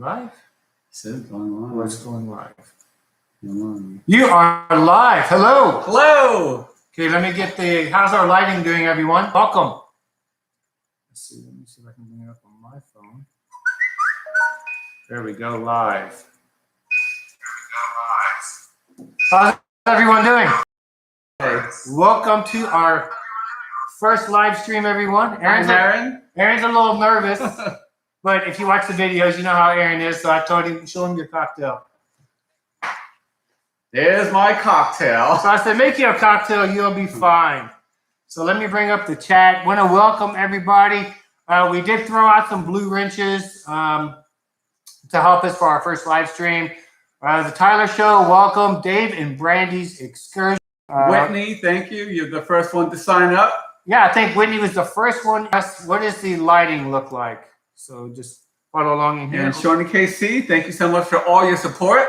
live? Says going live. What's going live? Hello. You are live. Hello. Hello. Okay, let me get the. How's our lighting doing, everyone? Welcome. Let's see. Let me see if I can bring it up on my phone. There we go. Live. How's everyone doing? Hey. Welcome to our first live stream, everyone. Aaron's a little nervous, but if you watch the videos, you know how Aaron is. So I told him, show him your cocktail. There's my cocktail. So I said, make you a cocktail, you'll be fine. So let me bring up the chat. Want to welcome everybody. We did throw out some blue wrenches to help us for our first live stream. The Tyler Show, welcome. Dave and Brandy's excursion. Whitney, thank you. You're the first one to sign up. Yeah, I think Whitney was the first one. What does the lighting look like? So just follow along in here. And Shawnee KC, thank you so much for all your support.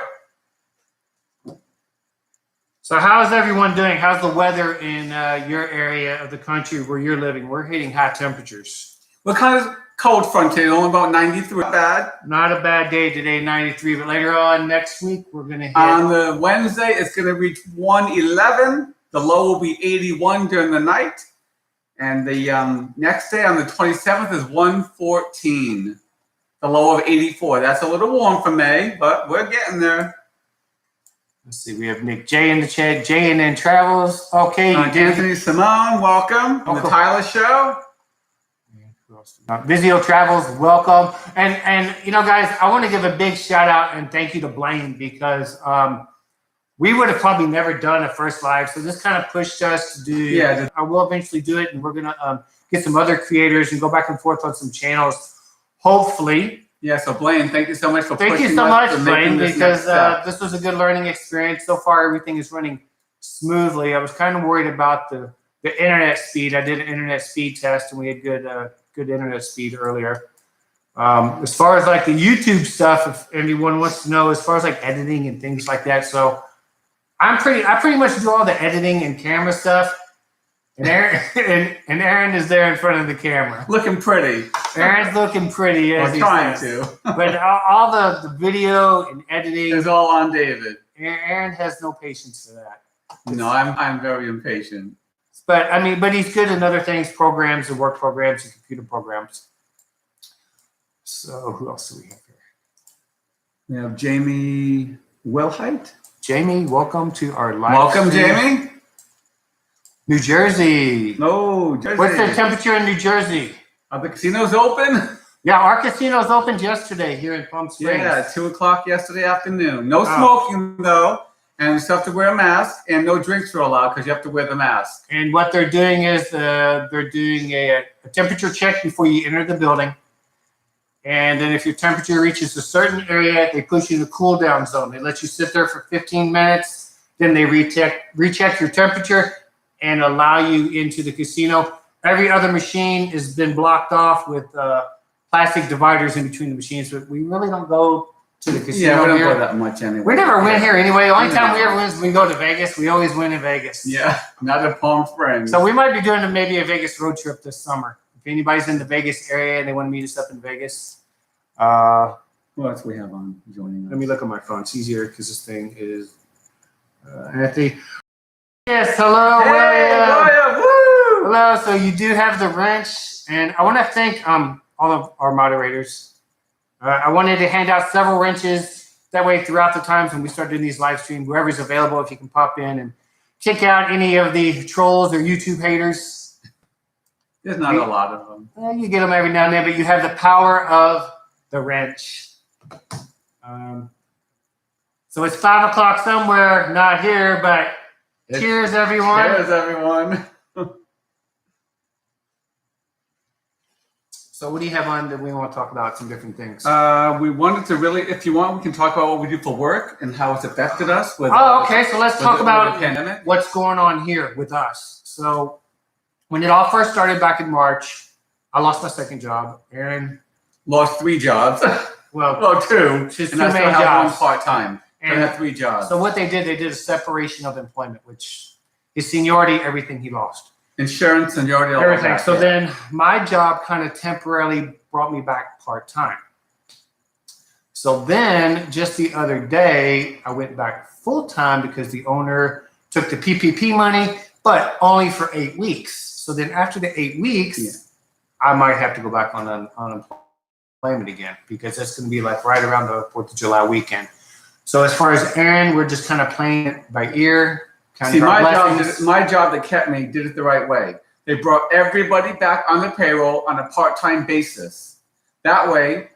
So how's everyone doing? How's the weather in your area of the country where you're living? We're hitting hot temperatures. What kind of cold front today? Only about 93. Not bad. Not a bad day today, 93. But later on next week, we're going to hit. On the Wednesday, it's going to reach 111. The low will be 81 during the night. And the next day on the 27th is 114. The low of 84. That's a little warm for May, but we're getting there. Let's see. We have Nick J in the chat. J and then Travels. Okay. Anthony Simone, welcome. On the Tyler Show. Vizio Travels, welcome. And you know, guys, I want to give a big shout out and thank you to Blaine because we would have probably never done a first live. So this kind of pushed us to do. Yeah, I will eventually do it, and we're gonna get some other creators and go back and forth on some channels, hopefully. Yeah. So Blaine, thank you so much for. Thank you so much, Blaine, because this was a good learning experience. So far, everything is running smoothly. I was kind of worried about the internet speed. I did an internet speed test, and we had good internet speed earlier. As far as like the YouTube stuff, if anyone wants to know, as far as like editing and things like that, so I pretty much do all the editing and camera stuff, and Aaron is there in front of the camera, looking pretty. Aaron's looking pretty. I'm trying to, but all the video and editing is all on David. Aaron has no patience for that. No, I'm very impatient. But he's good in other things, programs and work programs and computer programs. So who else do we have here? We have Jamie Wilhite. Jamie, welcome to our live Welcome, stream. Jamie. New Jersey. Oh, Jersey. What's the temperature in New Jersey? Are the casinos open? Yeah, our casinos opened yesterday here in Palm Springs. Yeah, 2 o'clock yesterday afternoon. No smoking, though. And you still have to wear a mask, and no drinks are allowed because you have to wear the mask. And what they're doing is they're doing a temperature check before you enter the building. And then if your temperature reaches a certain area, they push you to cool down zone. They let you sit there for 15 minutes. Then they recheck your temperature and allow you into the casino. Every other machine has been blocked off with plastic dividers in between the machines, but we really don't go to the casino. Yeah, we don't here. go that much anyway. We never win here anyway. The only time we ever win is when we go to Vegas. We always win in Vegas. Yeah, not in Palm Springs. So we might be doing maybe a Vegas road trip this summer. If anybody's in the Vegas area and they want to meet us up in Vegas. What else we have on joining us? Let me look at my phone. It's easier because this thing is Anthony. Yes, hello. Hey, woo! Hello. So you do have the wrench, and I want to thank all of our moderators. I wanted to hand out several wrenches. That way, throughout the times when we start doing these live streams, whoever's available, if you can pop in and kick out any of the trolls or YouTube haters. There's not a lot of them. You get them every now and then, but you have the power of the wrench. So it's 5 o'clock somewhere, not here, but cheers, everyone. Cheers, everyone. So what do you have on that we want to talk about? Some different things. We wanted to really, if you want, we can talk about what we do for work and how it's affected us. Okay. So let's talk about the pandemic. What's going on here with us. So when it all first started back in March, I lost my second job. Aaron lost 3 jobs. Well, 2. She's and 2 I still main have jobs. 1 part-time. And I had 3 jobs. So what they did a separation of employment, which his seniority, everything he lost. Insurance, seniority, all everything. That, so then my job kind of temporarily brought me back part-time. So then just the other day, I went back full time because the owner took the PPP money, but only for 8 weeks. So then after the 8 weeks, I might have to go back on unemployment again because that's going to be like right around the 4th of July weekend. So as far as Aaron, we're just kind of playing it by ear. See, my job that kept me did it the right way. They brought everybody back on the payroll on a part-time basis. That way,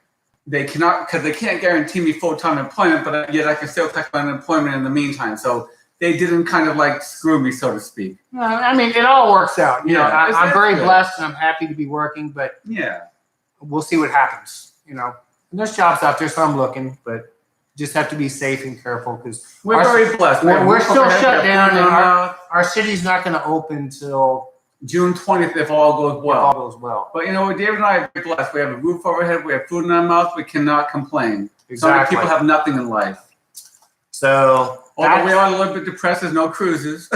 they cannot, because they can't guarantee me full-time employment, but yet I can still collect unemployment in the meantime. So they didn't kind of like screw me, so to speak. I mean, it all works out. You know, I'm very blessed and I'm happy to be working, but we'll see what happens. You know, and there's jobs out there, so I'm looking, but just have to be safe and careful because we're very blessed. We're still shut down, and our city's not going to open until June 20th if all goes well. If all goes well. But you know, David and I are very blessed. We have a roof over our head. We have food in our mouth. We cannot complain. Exactly. So many people have nothing in life. So although we are a little bit depressed, there's no cruises.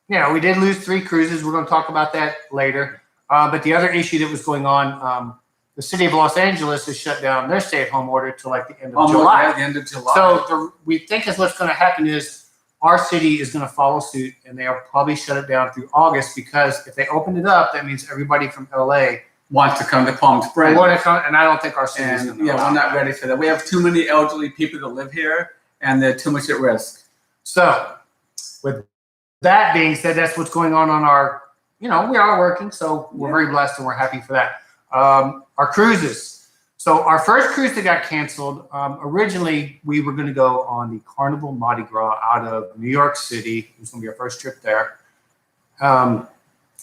Yeah, we did lose 3 cruises. We're going to talk about that later. But the other issue that was going on, the city of Los Angeles has shut down their stay-at-home order to like the end of July. Yeah, the end of July. So we think is what's going to happen is our city is going to follow suit, and they'll probably shut it down through August because if they open it up, that means everybody from LA wants to come to Palm Springs. And I don't think our city is going to. Yeah, we're not ready for that. We have too many elderly people that live here, and they're too much at risk. So with that being said, that's what's going on our. You know, we are working, so we're very blessed and we're happy for that. Our cruises. So our first cruise that got canceled, originally we were going to go on the Carnival Mardi Gras out of New York City. It was going to be our first trip there.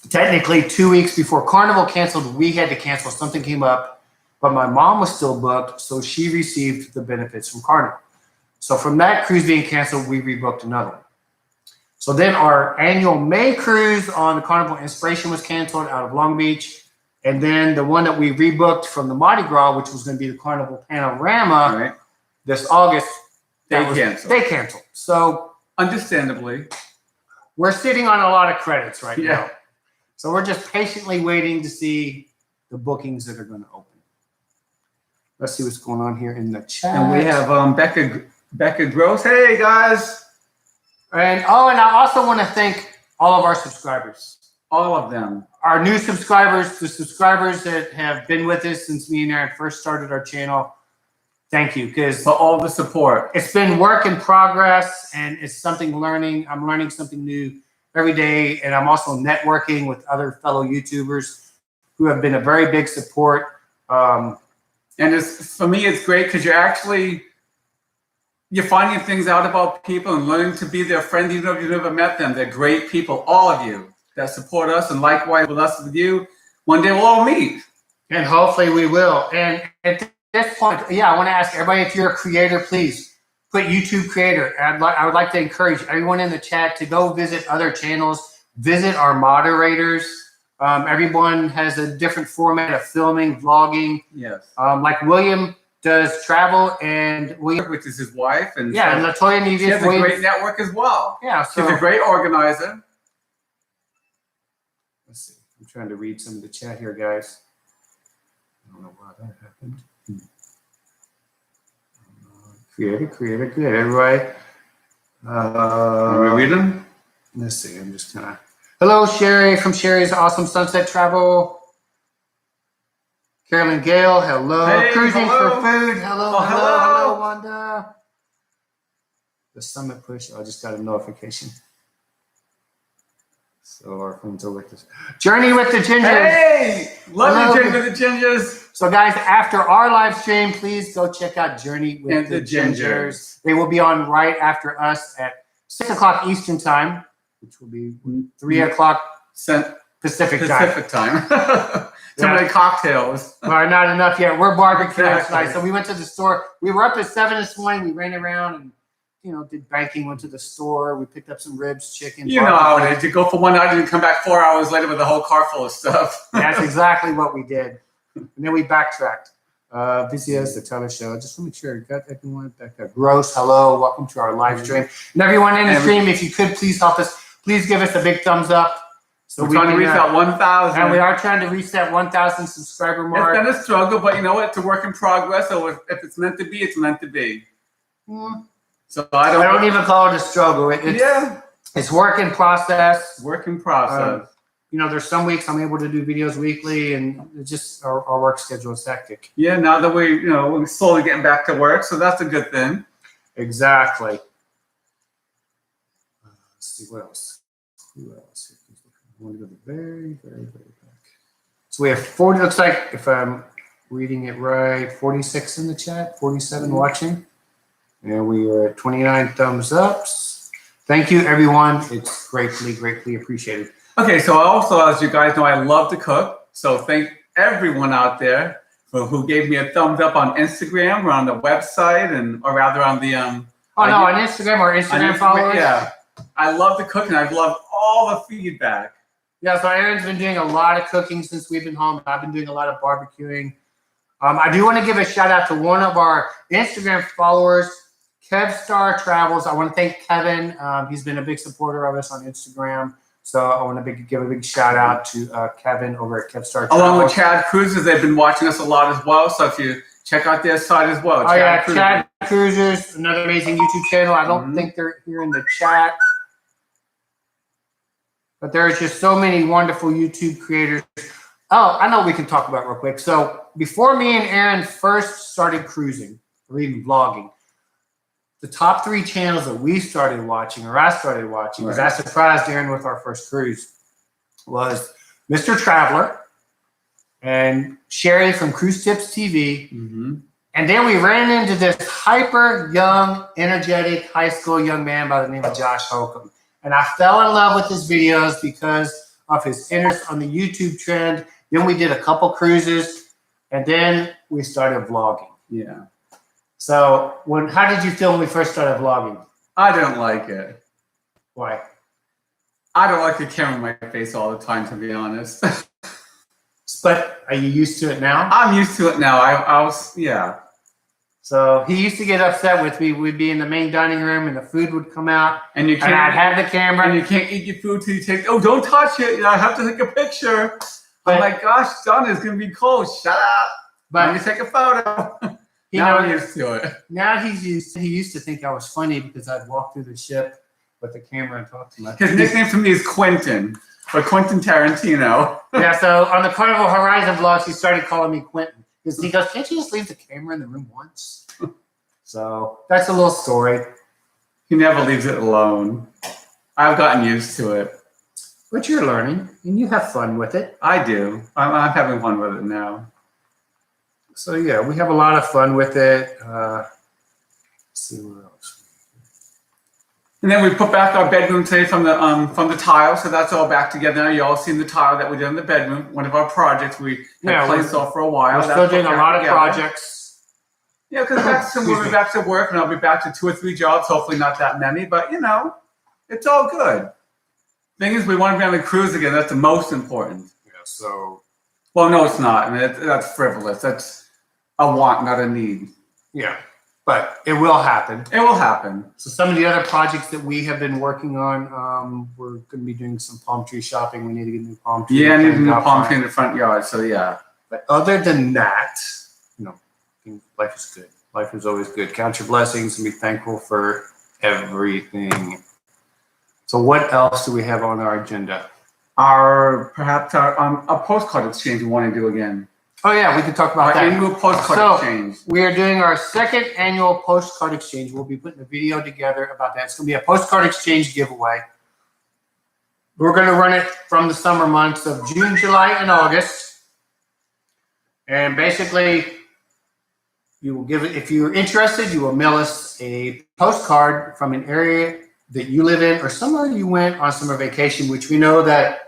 Technically, 2 weeks before Carnival canceled, we had to cancel. Something came up, but my mom was still booked, so she received the benefits from Carnival. So from that cruise being canceled, we rebooked another one. So then our annual May cruise on the Carnival Inspiration was canceled out of Long Beach. And then the one that we rebooked from the Mardi Gras, which was going to be the Carnival Panorama, this August, they canceled. So understandably, we're sitting on a lot of credits right now. So we're just patiently waiting to see the bookings that are going to open. Let's see what's going on here in the chat. And we have Becca Gross. Hey guys. And I also want to thank all of our subscribers. All of them. Our new subscribers, the subscribers that have been with us since me and Aaron first started our channel. Thank you, because for all the support. It's been work in progress, and it's something learning. I'm learning something new every day, and I'm also networking with other fellow YouTubers who have been a very big support. And for me, it's great because you're finding things out about people and learning to be their friend, even if you've never met them. They're great people, all of you that support us, and likewise with us, with you. One day we'll all meet. And hopefully we will. And at this point, I want to ask everybody, if you're a creator, please put YouTube creator. I would like to encourage everyone in the chat to go visit other channels, visit our moderators. Everyone has a different format of filming, vlogging. Yes. Like William does travel, and William, which is his wife, and and Latoya Nevius. She has a great network as well. Yeah, so she's a great organizer. Let's see. I'm trying to read some of the chat here, guys. I don't know why that happened. Creator, good. Everybody. Can we read them? Let's see. I'm just kind of. Hello, Sherry from Sherry's Awesome Sunset Travel. Carolyn Gale, hello. Hey, Cruising hello. for food. Hello, hello, Wanda. The Summit Push. I just got a notification. So our phones are with us. Journey with the Gingers. Hey, love you, Journey with the Gingers. So guys, after our live stream, please go check out Journey with the Gingers. They will be on right after us at 6 o'clock Eastern time, which will be 3 o'clock Pacific time. Too many cocktails. Well, not enough yet. We're barbecuing tonight. So we went to the store. We were up at 7 this morning. We ran around and did banking, went to the store. We picked up some ribs, chicken. You know how it is. You go for 1 night and come back 4 hours later with a whole car full of stuff. That's exactly what we did. And then we backtracked. Busy as the Tyler Show. Just want to make sure you got everyone back there. Gross, hello. Welcome to our live stream. And everyone in the stream, if you could please help us. Please give us a big thumbs up. So we're trying to reach that 1,000. And we are trying to reach that 1,000 subscriber mark. It's been a struggle, but you know what? It's a work in progress. So if it's meant to be, it's meant to be. So I don't even call it a struggle. It's work in process. Work in process. You know, there's some weeks I'm able to do videos weekly, and it's just our work schedule is hectic. Yeah, now that we're slowly getting back to work, so that's a good thing. Exactly. Let's see what else. Who else? I want to go very, very, very back. So we have 40. Looks like, if I'm reading it right, 46 in the chat, 47 watching, and we are at 29 thumbs ups. Thank you, everyone. It's greatly, greatly appreciated. Okay, so also, as you guys know, I love to cook. So thank everyone out there who gave me a thumbs up on Instagram or on the website, or rather on the on Instagram or Instagram followers. Yeah, I love to cook, and I've loved all the feedback. Yeah, so Aaron's been doing a lot of cooking since we've been home. I've been doing a lot of barbecuing. I do want to give a shout out to one of our Instagram followers, Kevstar Travels. I want to thank Kevin. He's been a big supporter of us on Instagram. So I want to give a big shout out to Kevin over at Kevstar Travels. Along with Chad Cruisers, they've been watching us a lot as well. So if you check out their site as well. Chad Cruisers, another amazing YouTube channel. I don't think they're here in the chat. But there's just so many wonderful YouTube creators. Oh, I know we can talk about real quick. So before me and Aaron first started cruising or even vlogging, the top 3 channels that we started watching, or I started watching, because I surprised Aaron with our first cruise, was Mr. Traveler and Sherry from Cruise Tips TV. And then we ran into this hyper young, energetic high school young man by the name of Josh Holcomb. And I fell in love with his videos because of his interest on the YouTube trend. Then we did a couple cruises, and then we started vlogging. Yeah. So how did you feel when we first started vlogging? I didn't like it. Why? I don't like the camera in my face all the time, to be honest. But are you used to it now? I'm used to it now. I was. So he used to get upset with me. We'd be in the main dining room, and the food would come out, and I'd have the camera, and you can't eat your food till you take. Oh, don't touch it! I have to take a picture. I'm like, gosh, John, it's gonna be cold. Shut up! But let me take a photo. Now I'm used to it. Now he used to think I was funny because I'd walk through the ship with the camera and talk to my. His nickname for me is Quentin, or Quentin Tarantino. Yeah. So on the Carnival Horizon vlogs, he started calling me Quentin. Because he goes, can't you just leave the camera in the room once? So that's a little story. He never leaves it alone. I've gotten used to it. But you're learning, and you have fun with it. I do. I'm having fun with it now. So yeah, we have a lot of fun with it. Let's see what else. And then we put back our bedroom today from the tile, so that's all back together now. You all seen the tile that we did in the bedroom. One of our projects we had placed off for a while. We're still doing a lot of projects. Yeah, because we'll be back to work, and I'll be back to 2 or 3 jobs. Hopefully not that many, but it's all good. Thing is, we want to be on the cruise again. That's the most important. Yeah. So. Well, no, it's not. I mean, that's frivolous. That's a want, not a need. Yeah. But it will happen. It will happen. So some of the other projects that we have been working on, we're going to be doing some palm tree shopping. We need to get a new palm tree. Yeah, I need a new palm tree in the front yard. So yeah. But other than that, life is good. Life is always good. Count your blessings and be thankful for everything. So what else do we have on our agenda? Perhaps our postcard exchange we want to do again. Oh yeah, we can talk about that. Annual postcard exchange. We are doing our second annual postcard exchange. We'll be putting a video together about that. It's going to be a postcard exchange giveaway. We're going to run it from the summer months of June, July, and August. And basically, you will give it, if you're interested, you will mail us a postcard from an area that you live in or somewhere you went on summer vacation, which we know that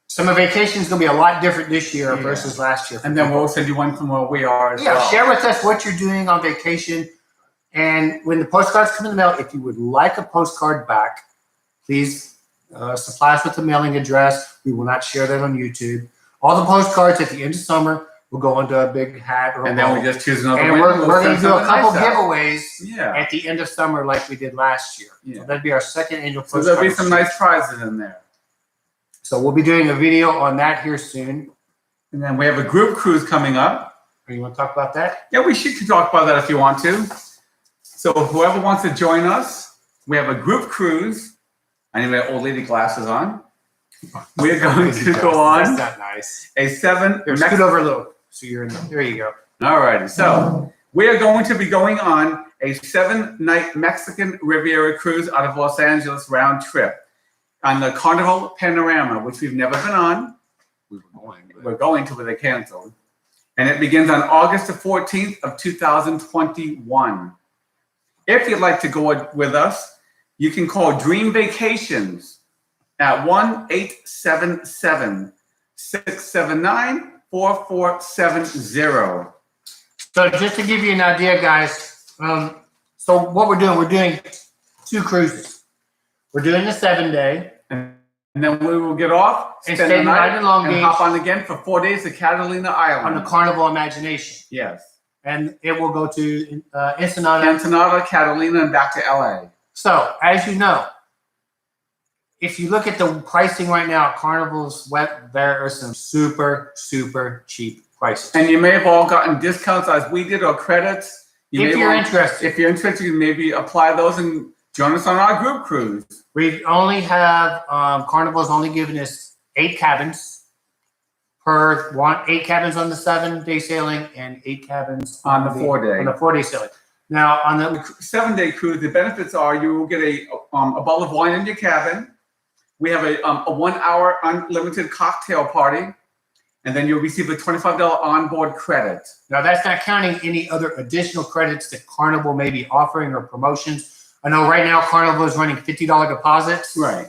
summer vacation is going to be a lot different this year versus last year. And then we'll send you one from where we are as well. Share with us what you're doing on vacation. And when the postcards come in the mail, if you would like a postcard back, please supply us with the mailing address. We will not share that on YouTube. All the postcards at the end of summer will go into a big hat or and then we just choose another. And we're going to do a couple giveaways at the end of summer like we did last year. Yeah. So that'd be our second annual postcard. So there'll be some nice prizes in there. So we'll be doing a video on that here soon. And then we have a group cruise coming up. You want to talk about that? Yeah, we should talk about that if you want to. So whoever wants to join us, we have a group cruise. I need my old lady glasses on. We're going to go on. That's not nice. A 7. Here, scoot over a little. So you're in there. There you go. All righty. So we are going to be going on a 7-night Mexican Riviera cruise out of Los Angeles round trip on the Carnival Panorama, which we've never been on. We're going to, but they canceled. And it begins on August the 14th of 2021. If you'd like to go with us, you can call Dream Vacations at 1-877-679-4470. So just to give you an idea, guys, so what we're doing 2 cruises. We're doing a 7-day. And then we will get off, And spend stay the the night night, in Long and Beach. hop on again for 4 days to Catalina Island. On the Carnival Imagination. Yes. And it will go to Ensenada. Ensenada, Catalina, and back to LA. So, as you know, if you look at the pricing right now at Carnival's web, there are some super, super cheap prices. And you may have all gotten discounts as we did or credits. If you're interested. If you're interested, you can maybe apply those and join us on our group cruise. We only have, Carnival's only given us 8 cabins per one, 8 cabins on the 7-day sailing and 8 cabins On the 4-day. On the 4-day sailing. Now, on the 7-day cruise, the benefits are you will get a bottle of wine in your cabin. We have a 1-hour unlimited cocktail party. And then you'll receive a $25 onboard credit. Now, that's not counting any other additional credits that Carnival may be offering or promotions. I know right now Carnival is running $50 deposits. Right.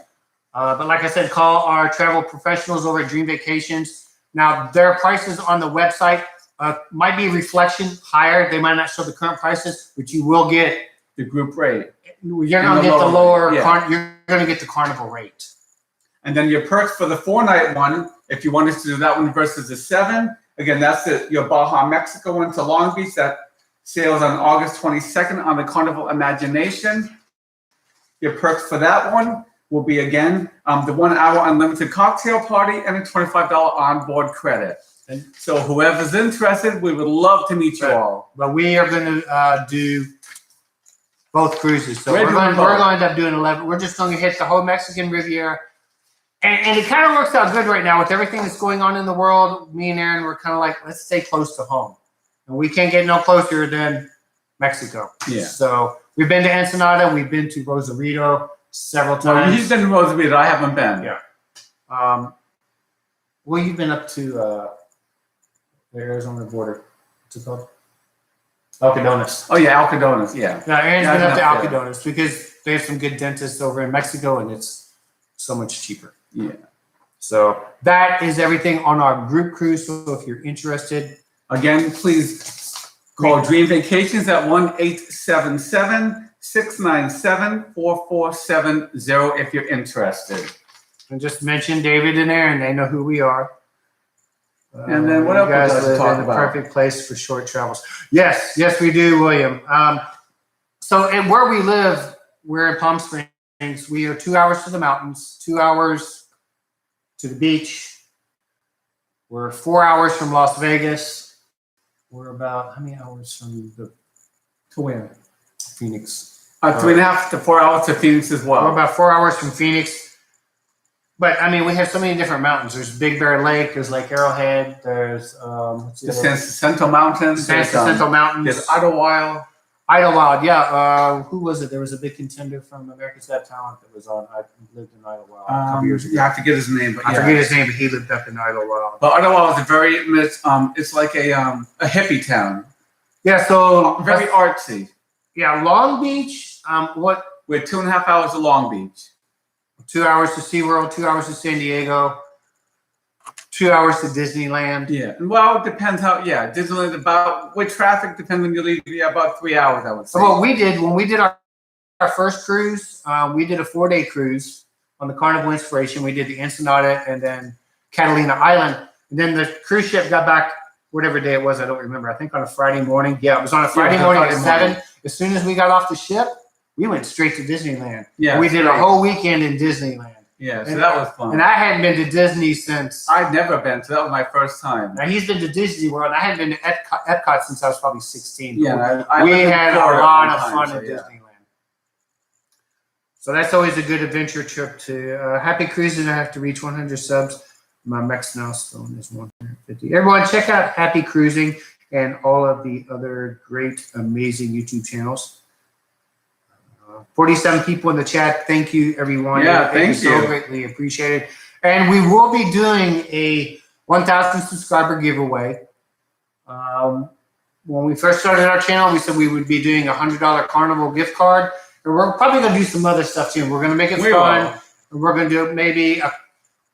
But like I said, call our travel professionals over at Dream Vacations. Now, their prices on the website might be reflection higher. They might not show the current prices, but you will get The group rate. You're going to get the lower. Yeah. You're going to get the Carnival rate. And then your perks for the 4-night one, if you wanted to do that one versus the 7, again, that's your Baja, Mexico one to Long Beach. That sails on August 22nd on the Carnival Imagination. Your perks for that one will be, again, the 1-hour unlimited cocktail party and a $25 onboard credit. And so whoever's interested, we would love to meet you all. But we are going to do both cruises. So We're we're going doing both. to end up doing 11. We're just going to hit the whole Mexican Riviera. And it kind of works out good right now with everything that's going on in the world. Me and Aaron, we're kind of like, let's stay close to home. And we can't get no closer than Mexico. Yeah. So we've been to Ensenada. We've been to Rosarito several Well, times. he's been to Rosarito. I haven't been. Yeah. Well, you've been up to the Arizona border. What's it called? Alcadones. Oh, yeah, Alcadones, yeah. No, Aaron's Yeah, been up to I've been Alcadones because they have some good dentists over in Mexico, and it's so much cheaper. Yeah. So that is everything on our group cruise. So if you're interested, Again, please call Dream Vacations at 1-877-697-4470 if you're interested. and just mention David and Aaron. They know who we are. And then what you else guys would you like to live talk in the about? perfect place for short travels. Yes, we do, William. So and where we live, we're in Palm Springs. We are 2 hours to the mountains, 2 hours to the beach. We're 4 hours from Las Vegas. We're about how many hours from the To where? Phoenix? 3.5 to 4 hours to Phoenix as We're well. about 4 hours from Phoenix. But I mean, we have so many different mountains. There's Big Bear Lake. There's Lake Arrowhead. There's The San Jacinto Mountains. San Jacinto Mountains. There's Idlewild. Idlewild, yeah. Who was it? There was a big contender from America's Got Talent that was on. I lived in Idlewild a couple years ago. Yeah, I forget his name, but I yeah. forget his name, but he lived up in Idlewild. But Idlewild is a very, it's like a hippie town. Yeah, so Very artsy. yeah, Long Beach. We're 2.5 hours to Long Beach. 2 hours to SeaWorld, 2 hours to San Diego, 2 hours to Disneyland. Yeah. Well, it depends how, Disneyland about, with traffic, depends when you leave, about 3 hours, I would say. So what we did when we did our first cruise, we did a 4-day cruise on the Carnival Inspiration. We did the Ensenada and then Catalina Island. And then the cruise ship got back whatever day it was. I don't remember. I think on a Friday morning. Yeah, it was on a Friday morning at 7. As soon as we got off the ship, we went straight to Disneyland. Yeah, We did a whole weekend in Disneyland. Yeah, so that was fun. And I hadn't been to Disney since. I'd never been, so that was my first time. Now he's been to Disney World. I hadn't been to Epcot since I was probably 16. Yeah, we had a lot of fun so at Disneyland. So that's always a good adventure trip to Happy Cruising. I have to reach 100 subs. My max milestone is 150. Everyone, check out Happy Cruising and all of the other great, amazing YouTube channels. 47 people in the chat. Thank you, everyone. Yeah, thank you. So greatly appreciated. And we will be doing a 1,000 subscriber giveaway. When we first started our channel, we said we would be doing a $100 Carnival gift card. And we're probably going to do some other stuff too. We're going to make it fun. And we're going to do maybe,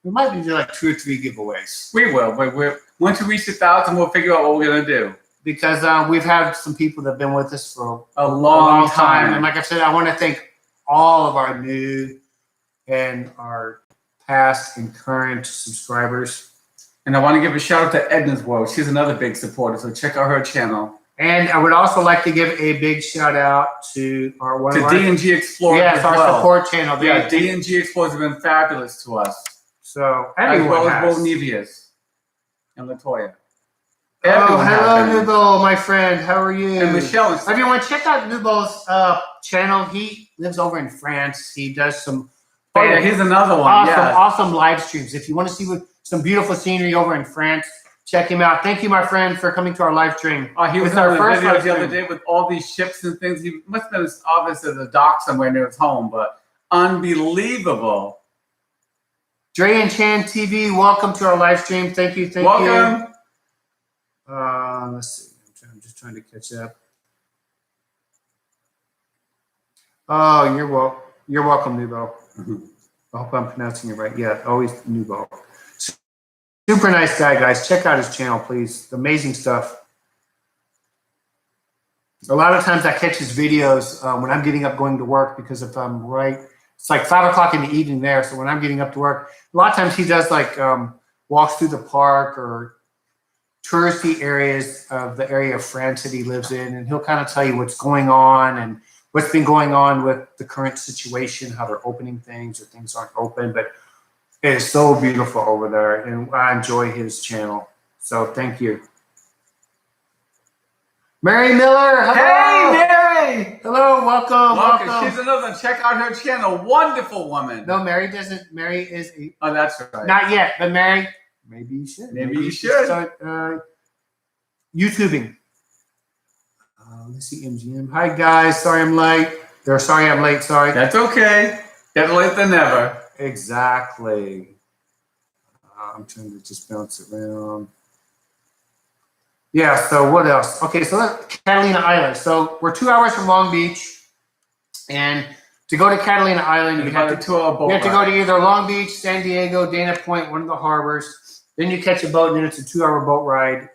we might do like 2 or 3 giveaways. We will. But once we reach 1,000, we'll figure out what we're going to do. Because we've had some people that have been with us for a long time. And like I said, I want to thank all of our new and our past and current subscribers. And I want to give a shout out to Edna's World. She's another big supporter, so check out her channel. And I would also like to give a big shout out to our D&G Explorers. Yes, our support channel. Yeah, D&G Explorers have been fabulous to us. So everyone as well as Bo Nevius and Latoya. Everyone hello, Nubo, my friend. How are you? And Michelle. Everyone, check out Nubo's channel. He lives over in France. He does some. Oh yeah, here's another one. Awesome live streams. If you want to see some beautiful scenery over in France, check him out. Thank you, my friend, for coming to our live stream. He was in our first video the other day with all these ships and things. He must have been obviously at the dock somewhere near his home, but unbelievable. Dre and Chan TV, welcome to our live stream. Thank you. Welcome. Let's see. I'm just trying to catch up. Oh, you're welcome, Nubo. I hope I'm pronouncing it right. Yeah, always Nubo. Super nice guy, guys. Check out his channel, please. Amazing stuff. A lot of times I catch his videos when I'm getting up going to work, because if I'm it's like 5 o'clock in the evening there. So when I'm getting up to work, a lot of times he does like walks through the park or touristy areas of the area of France that he lives in, and he'll kind of tell you what's going on and what's been going on with the current situation, how they're opening things or things aren't open. But it is so beautiful over there, and I enjoy his channel. So thank you. Mary Miller, hello. Hey, Mary. Hello, welcome. She's another. Check out her channel. Wonderful woman. No, Mary doesn't. Mary is a. Oh, that's right. Not yet, but Mary. Maybe you should. Maybe you should start YouTubing. Let's see, MGM. Hi guys, sorry I'm late. Sorry. That's okay. Better late than never. Exactly. I'm trying to just bounce around. Yeah. So what else? Okay. So Catalina Island. So we're 2 hours from Long Beach, and to go to Catalina Island, you have to go to either Long Beach, San Diego, Dana Point, one of the harbors. Then you catch a boat, and then it's a 2-hour boat ride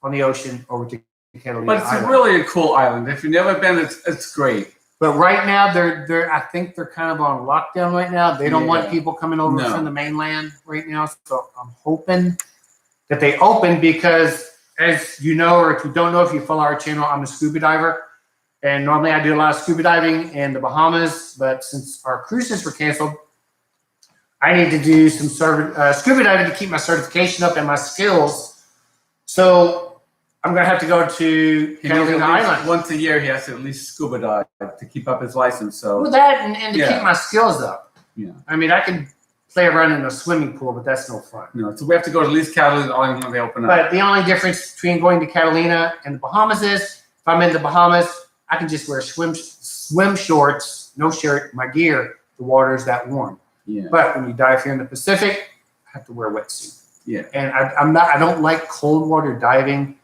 on the ocean over to Catalina But it's Island. really a cool island. If you've never been, it's great. But right now, I think they're kind of on lockdown right now. They don't want people coming over from the mainland right now. So I'm hoping that they open, because, as you know, or if you don't know, if you follow our channel, I'm a scuba diver. And normally I do a lot of scuba diving in the Bahamas. But since our cruises were canceled, I need to do some scuba diving to keep my certification up and my skills. So I'm going to have to go to Catalina Island. Once a year, he has to at least scuba dive to keep up his license. So with that and to keep my skills up. Yeah. I mean, I can play around in a swimming pool, but that's no fun. No, so we have to go to at least Catalina Island when they open up. But the only difference between going to Catalina and the Bahamas is, if I'm in the Bahamas, I can just wear swim shorts, no shirt, my gear. The water is that warm. Yeah. But when you dive here in the Pacific, I have to wear a wetsuit. Yeah. And I don't like cold water diving.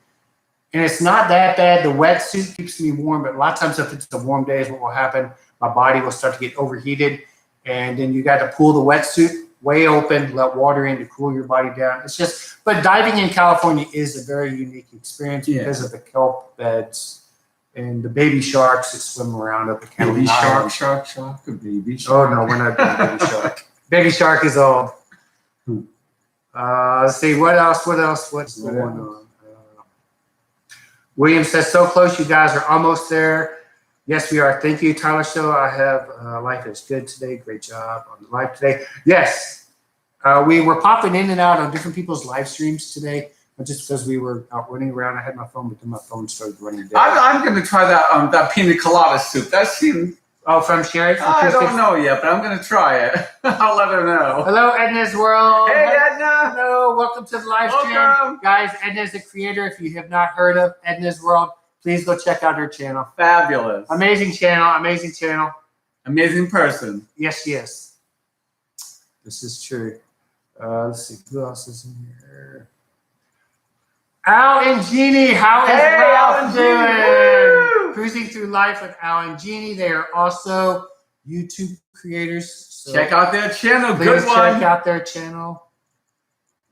And it's not that bad. The wetsuit keeps me warm, but a lot of times if it's a warm day is what will happen. My body will start to get overheated. And then you got to pull the wetsuit way open, let water in to cool your body down. It's just, but diving in California is a very unique experience because of the kelp beds and the baby sharks that swim around up the Catalina Baby Island. shark, or baby shark. Oh no, we're not doing baby shark. Baby shark is old. Let's see, what else? What's going on? William says, so close, you guys are almost there. Yes, we are. Thank you, Tyler. Show. I have life is good today. Great job on the live today. Yes, we were popping in and out on different people's live streams today, just because we were out running around. I had my phone, but then my phone started running down. I'm going to try that pina colada soup. That seems. Oh, from Sherry? I don't know yet, but I'm going to try it. I'll let her know. Hello, Edna's World. Hey, Edna. Hello, welcome to the live stream. Welcome. Guys, Edna's the creator. If you have not heard of Edna's World, please go check out her channel. Fabulous. Amazing channel, amazing channel. Amazing person. Yes, yes. This is true. Let's see, who else is in here? Al and Jeannie, how is Ralph doing? Cruising through life with Al and Jeannie. They are also YouTube creators. So check out their channel. please Good one. check out their channel.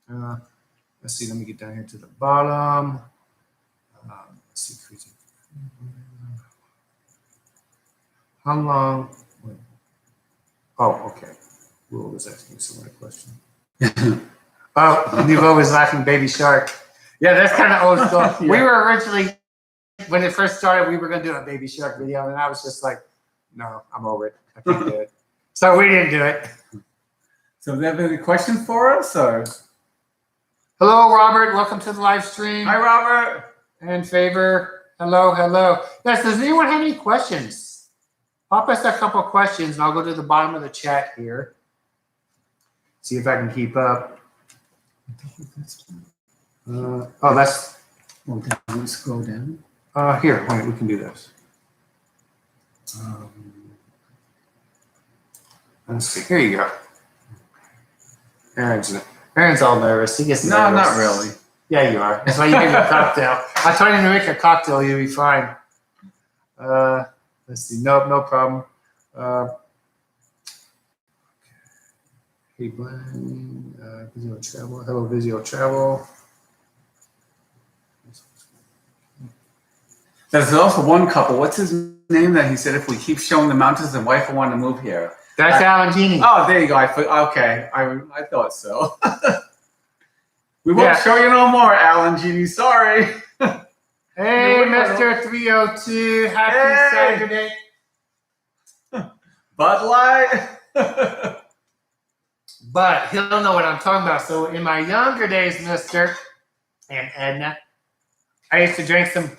Let's see. Let me get down here to the bottom. Let's see. Cruising. How long? Wait. Oh, okay. Will was asking someone a question. Oh, Nouveau was laughing. Baby Shark. Yeah, that's kind of old school. Yeah. We were originally, when it first started, we were going to do a Baby Shark video, and I was just like, no, I'm over it. I can't do it. So we didn't do it. So, do you have any questions for us? Or? Hello, Robert. Welcome to the live stream. Hi, Robert. And Favor. Hello, hello. Yes, does anyone have any questions? Pop us a couple questions, and I'll go to the bottom of the chat here. See if I can keep up. Oh, that's. Well, down, scroll down. Here, wait, we can do this. Let's see. Here you go. Aaron's all nervous. He gets nervous. No, not really. Yeah, you are. That's why you made a cocktail. I told you to make a cocktail, you'll be fine. Let's see. Nope, no problem. Hey, Glenn. Visual Travel. Hello, Visual Travel. There's also one couple. What's his name that he said if we keep showing the mountains, the wife will want to move here? That's Alan Genie. Oh, there you go. Okay, I thought so. We won't show you no more, Alan Genie. Sorry. Hey, Mr. 302. Happy Saturday. Bud Light. But he'll know what I'm talking about. So in my younger days, Mr. and Edna, I used to drink some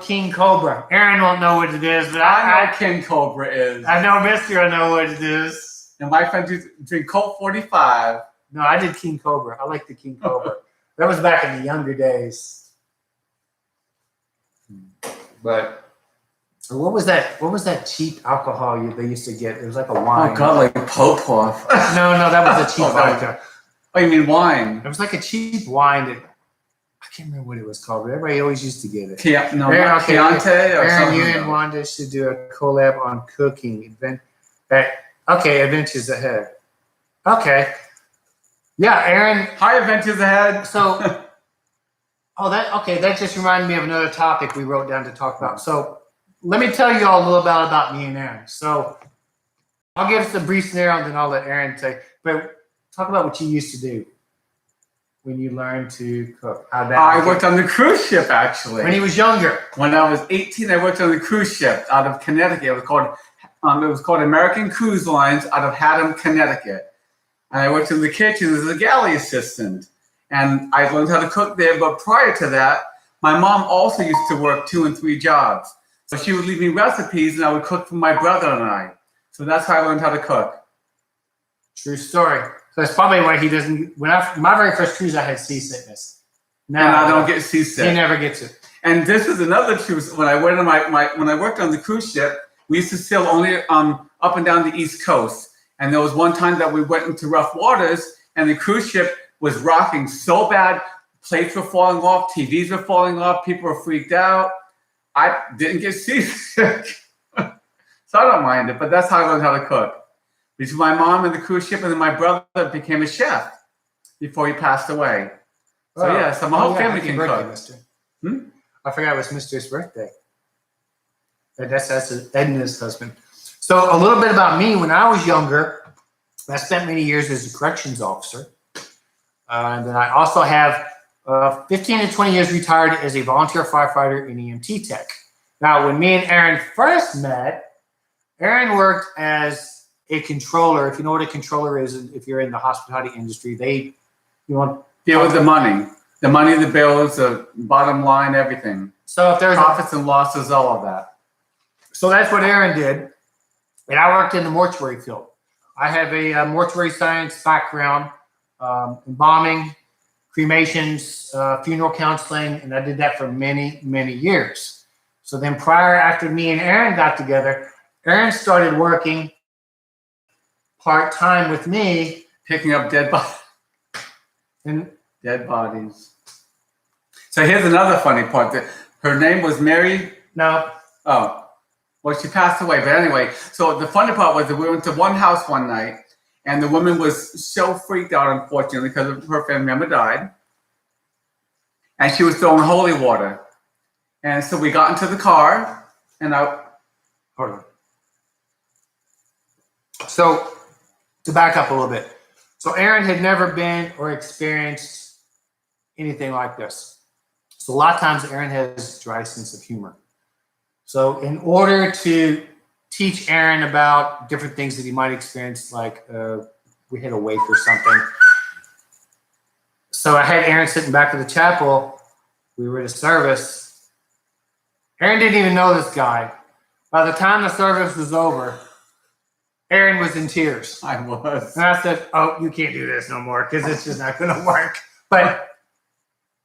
King Cobra. Aaron won't know what it is, but I know what King Cobra is. I know Mr. will know what it is. And my friend drink Colt 45. No, I did King Cobra. I like the King Cobra. That was back in the younger days. But what was that cheap alcohol they used to get? It was like a wine. Oh God, like Popov. No, that was a cheap vodka. Oh, you mean wine? It was like a cheap wine that I can't remember what it was called, but everybody always used to get it. Chianti or something. You and Wanda should do a collab on cooking. Adventures Ahead. Okay. Yeah, Aaron. Hi, Adventures Ahead. So, that just reminded me of another topic we wrote down to talk about. So, let me tell you all a little about me and Aaron. So, I'll give us a brief scenario, and then I'll let Aaron say. But talk about what you used to do when you learned to cook. I worked on the cruise ship, actually. When he was younger. When I was 18, I worked on the cruise ship out of Connecticut. It was called American Cruise Lines out of Haddam, Connecticut. And I worked in the kitchen as a galley assistant. And I learned how to cook there. But prior to that, my mom also used to work 2 and 3 jobs. So she would leave me recipes, and I would cook for my brother and I. So that's how I learned how to cook. True story. So that's probably why he doesn't. My very first cruise, I had seasickness. Now I don't get seasick. He never gets it. And this is another truth. When I went on when I worked on the cruise ship, we used to sail only up and down the East Coast. And there was one time that we went into rough waters, and the cruise ship was rocking so bad, plates were falling off, TVs were falling off, people were freaked out. I didn't get seasick, so I don't mind it. But that's how I learned how to cook. Between my mom and the cruise ship, and then my brother became a chef before he passed away. So so my whole family can cook. Mister. I forgot it was Mr.'s birthday. That's Edna's husband. So a little bit about me. When I was younger, I spent many years as a corrections officer. And then I also have 15 to 20 years retired as a volunteer firefighter and EMT tech. Now, when me and Aaron first met, Aaron worked as a controller. If you know what a controller is, if you're in the hospitality industry, deal with the money, the bills, the bottom line, everything. So if there's profits and losses, all of that. So that's what Aaron did, and I worked in the mortuary field. I have a mortuary science background, embalming, cremations, funeral counseling, and I did that for many, many years. So then after me and Aaron got together, Aaron started working part-time with me. Picking up dead bodies. So here's another funny part. Her name was Mary? No. Oh. Well, she passed away. But anyway, so the funny part was that we went to one house one night, and the woman was so freaked out, unfortunately, because her family member died. And she was throwing holy water. And so we got into the car, and hold on. So to back up a little bit. So Aaron had never been or experienced anything like this. So a lot of times Aaron has a dry sense of humor. So in order to teach Aaron about different things that he might experience, like we had a wake or something. So I had Aaron sitting back of the chapel. We were at a service. Aaron didn't even know this guy. By the time the service was over, Aaron was in tears. I was. And I said, oh, you can't do this no more because it's just not going to work. But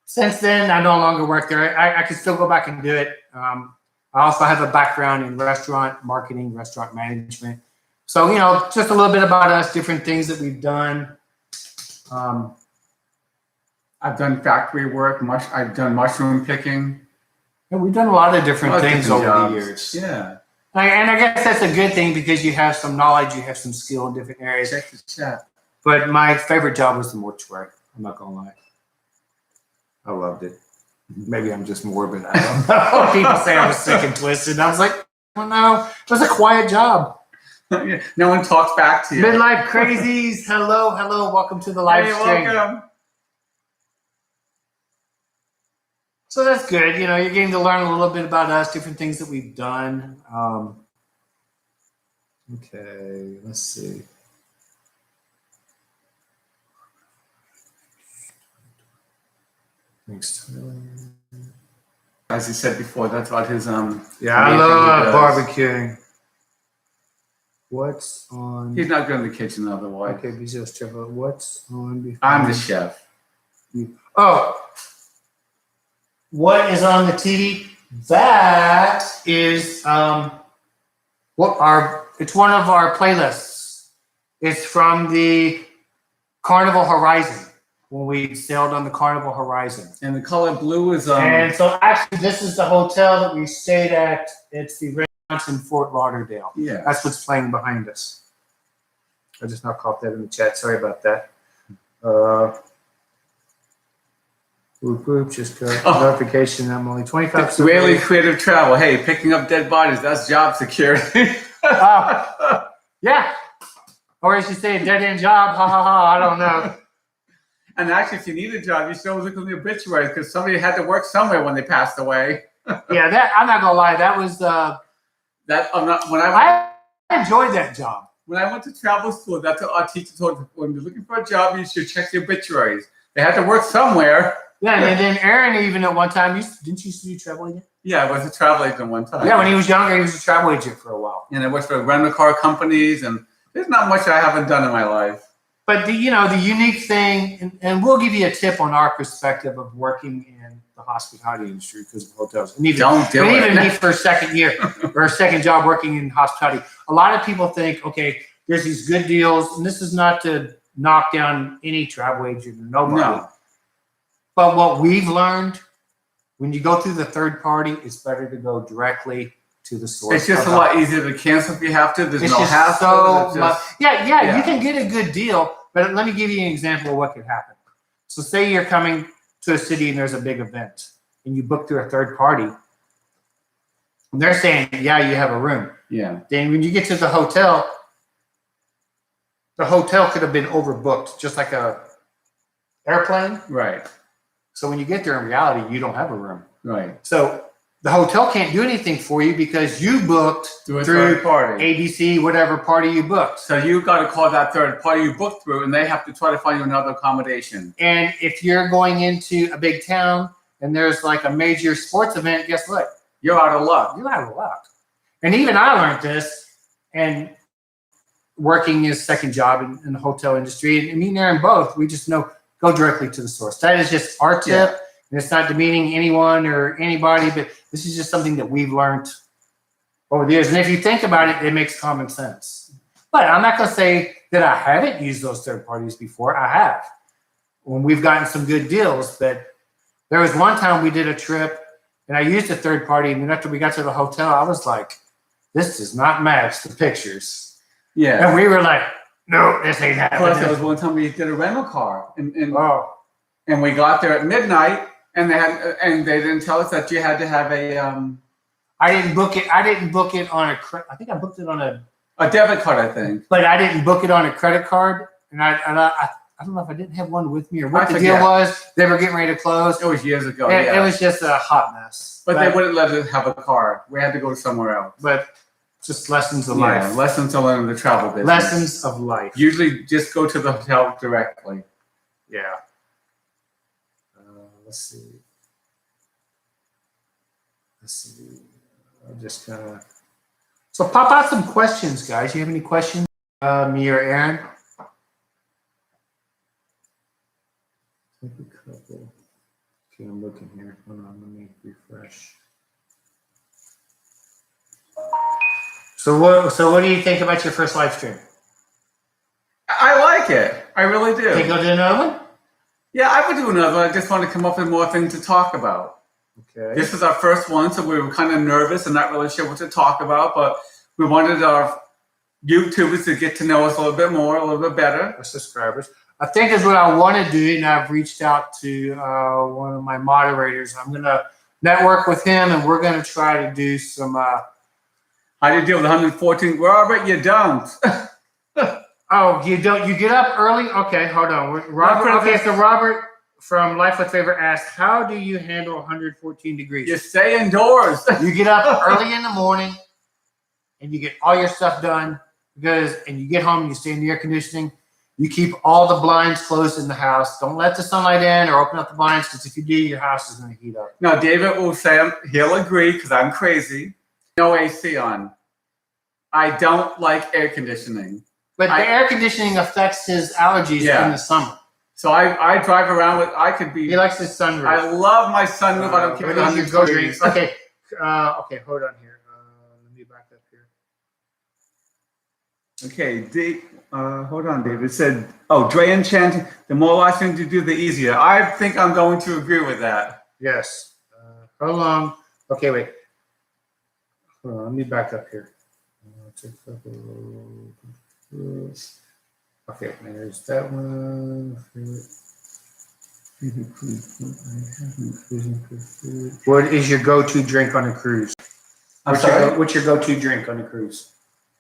since then, I no longer work there. I can still go back and do it. I also have a background in restaurant marketing, restaurant management. So, just a little bit about us, different things that we've done. I've done factory work. I've done mushroom picking. And we've done a lot of different things over the years. Yeah. And I guess that's a good thing because you have some knowledge, you have some skill in different areas. Check the chat. But my favorite job was the mortuary. I'm not going to lie. I loved it. Maybe I'm just morbid. I don't know. People say I was sick and twisted. I was like, well, no, it was a quiet job. No one talks back to you. Midlife crazies. Hello. Welcome to the live stream. Welcome. So that's good. You're getting to learn a little bit about us, different things that we've done. Okay, let's see. Thanks. As you said before, that's about his Yeah, I love barbecuing. What's on? He's not good in the kitchen otherwise. Okay, just chef. What's on? I'm the chef. Oh, what is on the TV? That is it's one of our playlists. It's from the Carnival Horizon. When we sailed on the Carnival Horizon. And the color blue is and so actually this is the hotel that we stayed at. It's the Renaissance in Fort Lauderdale. Yeah. That's what's playing behind us. I just not caught that in the chat. Sorry about that. Group just got notification. I'm only 25. It's really creative travel. Hey, picking up dead bodies, that's job security. Yeah. Or as you say, dead end job. Ha ha ha. I don't know. And actually, if you need a job, you should always look at the obituaries because somebody had to work somewhere when they passed away. Yeah, that I'm not gonna lie. That was I enjoyed that job. When I went to travel school, that's what our teacher told us. When you're looking for a job, you should check the obituaries. They had to work somewhere. Yeah, and then Aaron even at one time, didn't you used to do travel agent? Yeah, I was a travel agent one time. Yeah, when he was younger, he was a travel agent for a while. And I worked for rental car companies, and there's not much I haven't done in my life. But the unique thing, and we'll give you a tip on our perspective of working in the hospitality industry because of hotels. And even me for a second year or a second job working in hospitality, a lot of people think, okay, there's these good deals, and this is not to knock down any travel agent or nobody. No. But what we've learned, when you go through the third party, it's better to go directly to the source. It's just a lot easier to cancel if you have to. There's no hassle. Yeah, you can get a good deal, but let me give you an example of what could happen. So say you're coming to a city and there's a big event, and you book through a third party, and they're saying, yeah, you have a room. Yeah. Then when you get to the hotel could have been overbooked, just like a airplane. Right. So when you get there in reality, you don't have a room. Right. So the hotel can't do anything for you because you booked through a third party. ABC, whatever party you booked. So you got to call that third party you booked through, and they have to try to find you another accommodation. And if you're going into a big town and there's like a major sports event, guess what? You're out of luck. You're out of luck. And even I learned this, and working his second job in the hotel industry, and me and Aaron both, we just know, go directly to the source. That is just our tip. Yeah. And it's not demeaning anyone or anybody, but this is just something that we've learned over the years. And if you think about it, it makes common sense. But I'm not going to say that I haven't used those third parties before. I have. When we've gotten some good deals. But there was one time we did a trip, and I used a third party, and then after we got to the hotel, I was like, this does not match the pictures. Yeah. And we were like, no, this ain't happening. Plus, there was one time we did a rental car, and we got there at midnight, and they didn't tell us that you had to have a I didn't book it on a I think I booked it on a debit card, I think. But I didn't book it on a credit card, and I don't know if I didn't have one with me or what the deal was. They were getting ready to close. It was years ago. It was just a hot mess. But they wouldn't let us have a car. We had to go somewhere else. But just lessons of life. Lessons to learn in the travel business. Lessons of life. Usually just go to the hotel directly. Yeah. Let's see. I'm just gonna. So pop out some questions, guys. You have any questions? Me or Aaron? Take a couple. Okay, I'm looking here. Hold on, let me refresh. So what do you think about your first live stream? I like it. I really do. Think you'll do another one? Yeah, I would do another one. I just want to come up with more things to talk about. Okay. This was our first one, so we were kind of nervous and not really sure what to talk about, but we wanted our YouTubers to get to know us a little bit more, a little bit better. Our subscribers. I think is what I want to do, and I've reached out to one of my moderators. I'm going to network with him, and we're going to try to do some... How do you deal with 114? Robert, you don't. Oh, you don't? You get up early? Okay, hold on. Robert. Okay, so Robert from Life with Favor asked, how do you handle 114 degrees? You stay indoors. You get up early in the morning, and you get all your stuff done, and you get home and you stay in the air conditioning. You keep all the blinds closed in the house. Don't let the sunlight in or open up the blinds, because if you do, your house is going to heat up. Now, David will say, he'll agree, because I'm crazy. No AC on. I don't like air conditioning. But the air conditioning affects his allergies in the summer. So I drive around with, He likes his sunroof. I love my sunroof. I don't care about your go drinks. Okay, okay, hold on here. Let me back up here. Okay, hold on, David. It said, Dre Enchanting, the more live streams you do, the easier. I think I'm going to agree with that. Yes. How long? Okay, wait. Hold on, let me back up here. Okay, there's that one. What is your go-to drink on a cruise? What's your go-to drink on a cruise?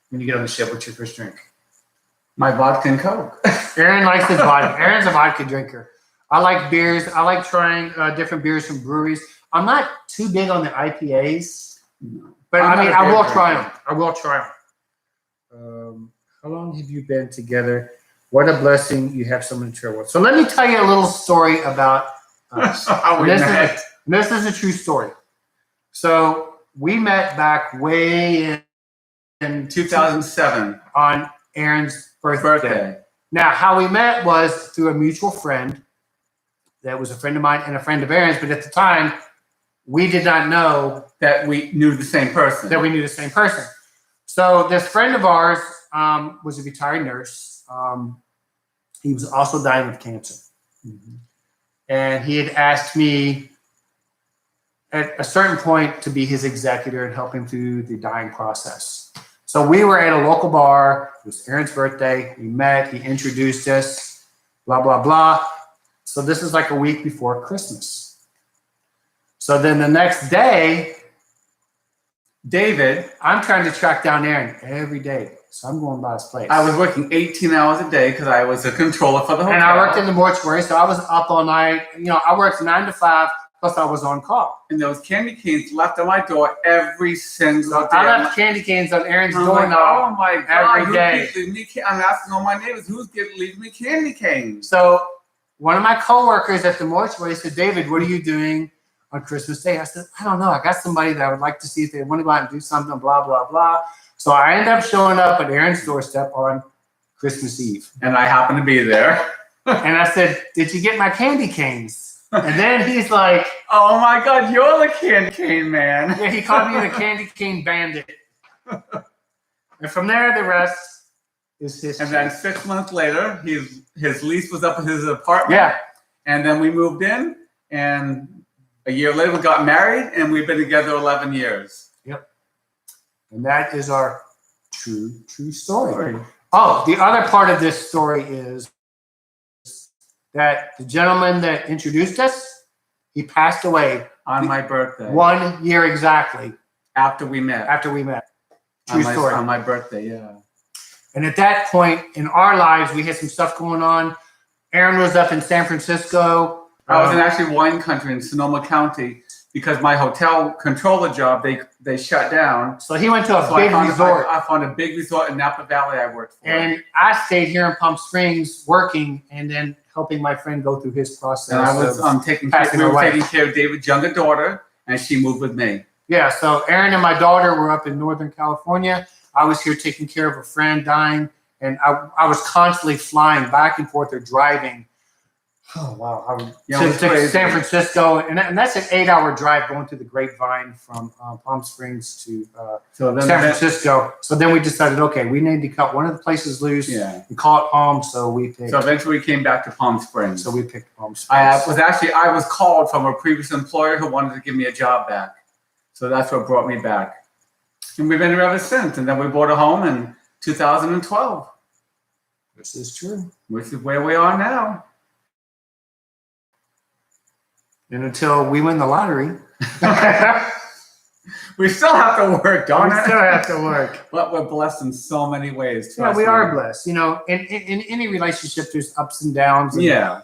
When you get on the ship, what's your first drink? My vodka and Coke. Aaron likes his vodka. Aaron's a vodka drinker. I like beers. I like trying different beers from breweries. I'm not too big on the IPAs, but I will try them. I will try them. How long have you been together? What a blessing you have someone to share with. So let me tell you a little story about us. This is a true story. So we met back way in 2007 on Aaron's birthday. Now, how we met was through a mutual friend that was a friend of mine and a friend of Aaron's, but at the time, we did not know that we knew the same person. So this friend of ours was a retired nurse. He was also dying of cancer. Mm-hmm. And he had asked me at a certain point to be his executor and help him through the dying process. So we were at a local bar. It was Aaron's birthday. We met. He introduced us, blah, blah, blah. So this is like a week before Christmas. So then the next day, David, I'm trying to track down Aaron every day. So I'm going by his place. I was working 18 hours a day because I was a controller for the hotel. And I worked in the mortuary, so I was up all night. You know, I worked 9 to 5. Plus, I was on call. And those candy canes left on my door every single So day. I left candy canes on Aaron's I'm doorknob. like, oh my God, every day. I'm asking all my neighbors, who's leaving me candy canes? So one of my coworkers at the mortuary said, David, what are you doing on Christmas Day? I said, I don't know. I got somebody that I would like to see if they want to go out and do something, blah, blah, blah. So I ended up showing up at Aaron's doorstep on Christmas Eve. And I happened to be there. And I said, did you get my candy canes? And then he's like, oh my God, you're the candy cane man. yeah, he called me the candy cane bandit. And from there, the rest is history. And then 6 months later, his lease was up at his apartment. Yeah. And then we moved in, and a year later we got married, and we've been together 11 years. Yep. And that is our true story. Oh, the other part of this story is that the gentleman that introduced us, he passed away on my birthday. 1 year exactly after we met. True story. On my birthday, yeah. And at that point in our lives, we had some stuff going on. Aaron was up in San Francisco. I was in actually wine country in Sonoma County because my hotel controller job, they shut down. So he went to a big resort. I found a big resort in Napa Valley I worked for. And I stayed here in Palm Springs working and then helping my friend go through his process. And I was taking care of David's younger daughter, and she moved with me. Yeah, so Aaron and my daughter were up in Northern California. I was here taking care of a friend dying, and I was constantly flying back and forth or driving. Oh, wow. To San Francisco, and that's an 8-hour drive going through the Grapevine from Palm Springs to San Francisco. So then we decided, okay, we need to cut one of the places loose and call it home. So eventually we came back to Palm Springs. So we picked Palm Springs. I was called from a previous employer who wanted to give me a job back. So that's what brought me back. And we've been here ever since. And then we bought a home in 2012. This is true. Which is where we are now. And until we win the lottery. We still have to work, don't we? We still have to work. But we're blessed in so many ways. Yeah, we are blessed. You know, in any relationship, there's ups and downs. And yeah.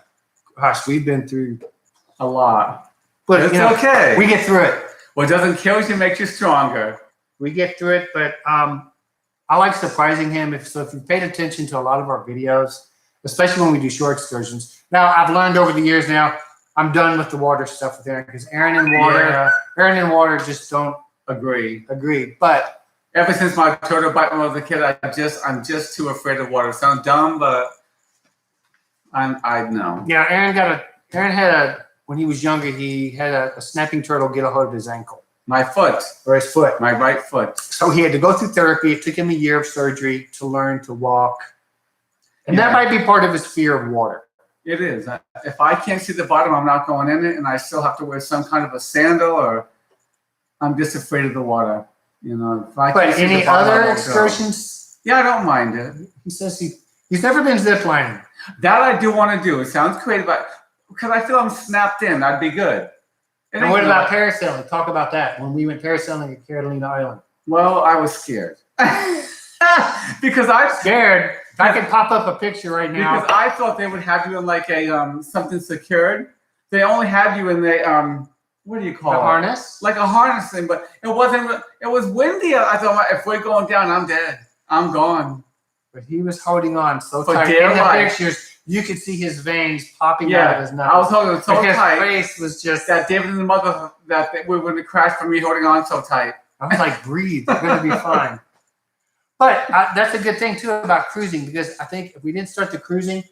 Gosh, we've been through a lot. But it's okay. We get through it. What doesn't kill you makes you stronger. We get through it, but I like surprising him. If you've paid attention to a lot of our videos, especially when we do short excursions. Now, I've learned over the years now, I'm done with the water stuff with Aaron because Aaron and water just don't agree. But ever since my turtle bite when I was a kid, I'm just too afraid of water. It sounds dumb, but I know. Yeah, Aaron had when he was younger, he had a snapping turtle get a hold of his ankle. My foot. Or his foot. My right foot. So he had to go through therapy. It took him a year of surgery to learn to walk. And that might be part of his fear of water. It is. If I can't see the bottom, I'm not going in it, and I still have to wear some kind of a sandal, or I'm just afraid of the water. You know. If I can't see the bottom, other excursions? Yeah, I don't mind it. He says he's never been ziplining. That I do want to do. It sounds creative, but because I feel I'm snapped in, I'd be good. And what about parasailing? Talk about that. When we went parasailing at Catalina Island. Well, I was scared. Because I'm scared. If I could pop up a picture right now. Because I thought they would have you in like a something secured. They only had you in the what do you call it? Harness? Like a harness thing, but it wasn't. It was windy. I thought if we're going down, I'm dead. I'm gone. But he was holding on so tight. In the pictures, you could see his veins popping out of his nose. I was holding so tight. His face was just that David and the mother that we would have crashed from me holding on so tight. I was like, breathe. You're gonna be fine. But that's a good thing too about cruising, because I think if we didn't start the cruising,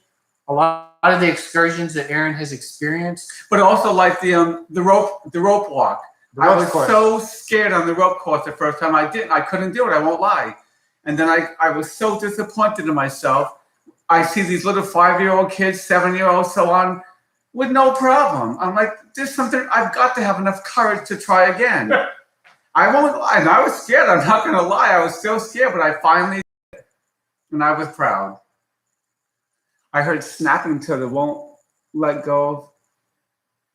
a lot of the excursions that Aaron has experienced, but also like the rope walk. I was so scared on the rope course the first time. I couldn't do it. I won't lie. And then I was so disappointed in myself. I see these little 5-year-old kids, 7-year-olds, so on, with no problem. I'm like, there's something. I've got to have enough courage to try again. I won't lie. And I was scared. I'm not going to lie. I was still scared, but I finally did it. And I was proud. I heard snapping till it won't let go